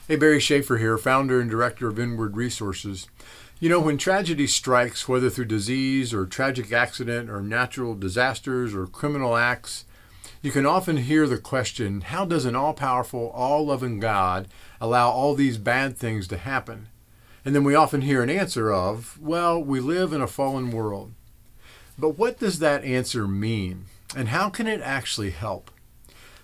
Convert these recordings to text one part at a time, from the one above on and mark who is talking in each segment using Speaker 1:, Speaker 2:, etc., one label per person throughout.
Speaker 1: Hey, Barry Schaefer here, founder and director of InWord Resources. You know, when tragedy strikes, whether through disease or tragic accident or natural disasters or criminal acts, you can often hear the question, how does an all-powerful, all-loving God allow all these bad things to happen? And then we often hear an answer of, well, we live in a fallen world. But what does that answer mean? And how can it actually help?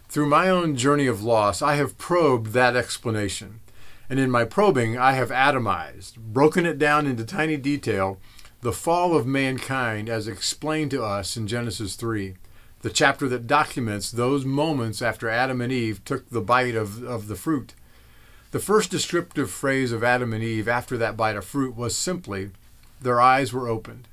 Speaker 1: Through my own journey of loss, I have probed that explanation. And in my probing, I have atomized, broken it down into tiny detail, the fall of mankind as explained to us in Genesis 3, the chapter that documents those moments after Adam and Eve took the bite of the fruit. The first descriptive phrase of Adam and Eve after that bite of fruit was simply, their eyes were opened.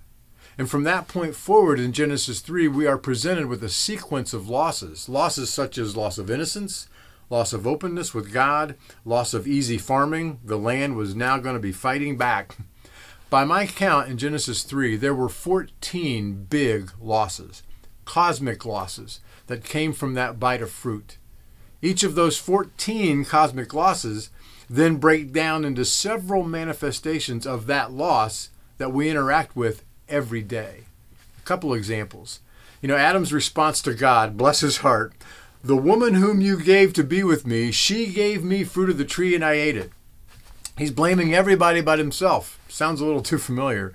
Speaker 1: And from that point forward in Genesis 3, we are presented with a sequence of losses. Losses such as loss of innocence, loss of openness with God, loss of easy farming. The land was now going to be fighting back. By my count in Genesis 3, there were 14 big losses, cosmic losses, that came from that bite of fruit. Each of those 14 cosmic losses then break down into several manifestations of that loss that we interact with every day. A couple examples. You know, Adam's response to God, bless his heart, the woman whom you gave to be with me, she gave me fruit of the tree and I ate it. He's blaming everybody but himself. Sounds a little too familiar.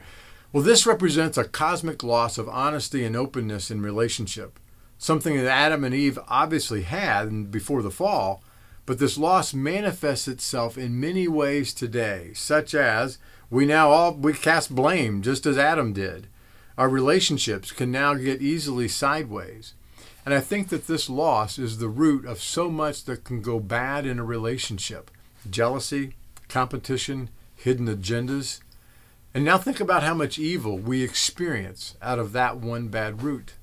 Speaker 1: Well, this represents a cosmic loss of honesty and openness in relationship, something that Adam and Eve obviously had before the fall, but this loss manifests itself in many ways today, such as we cast blame just as Adam did. Our relationships can now get easily sideways. And I think that this loss is the root of so much that can go bad in a relationship. Jealousy, competition, hidden agendas. And now think about how much evil we experience out of that one bad root.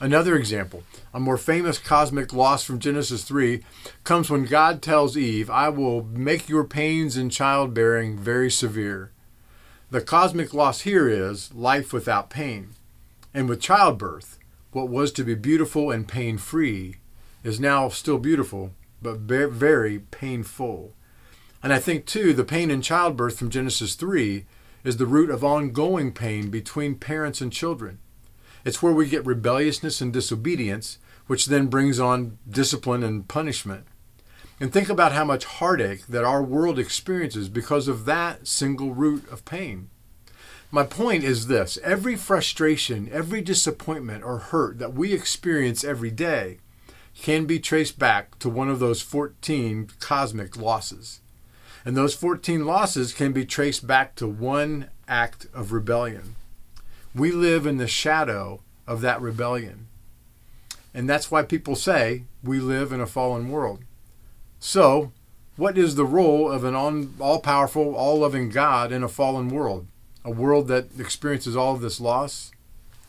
Speaker 1: Another example, a more famous cosmic loss from Genesis 3 comes when God tells Eve, I will make your pains in childbearing very severe. The cosmic loss here is life without pain. And with childbirth, what was to be beautiful and pain-free is now still beautiful, but very painful. And I think, too, the pain in childbirth from Genesis 3 is the root of ongoing pain between parents and children. It's where we get rebelliousness and disobedience, which then brings on discipline and punishment. And think about how much heartache that our world experiences because of that single root of pain. My point is this, every frustration, every disappointment or hurt that we experience every day can be traced back to one of those 14 cosmic losses. And those 14 losses can be traced back to one act of rebellion. We live in the shadow of that rebellion. And that's why people say we live in a fallen world. So, what is the role of an all-powerful, all-loving God in a fallen world? A world that experiences all of this loss?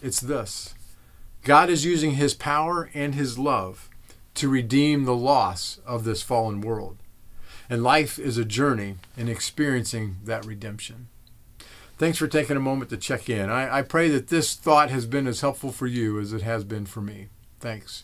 Speaker 1: It's this. God is using his power and his love to redeem the loss of this fallen world. And life is a journey in experiencing that redemption. Thanks for taking a moment to check in. I pray that this thought has been as helpful for you as it has been for me. Thanks.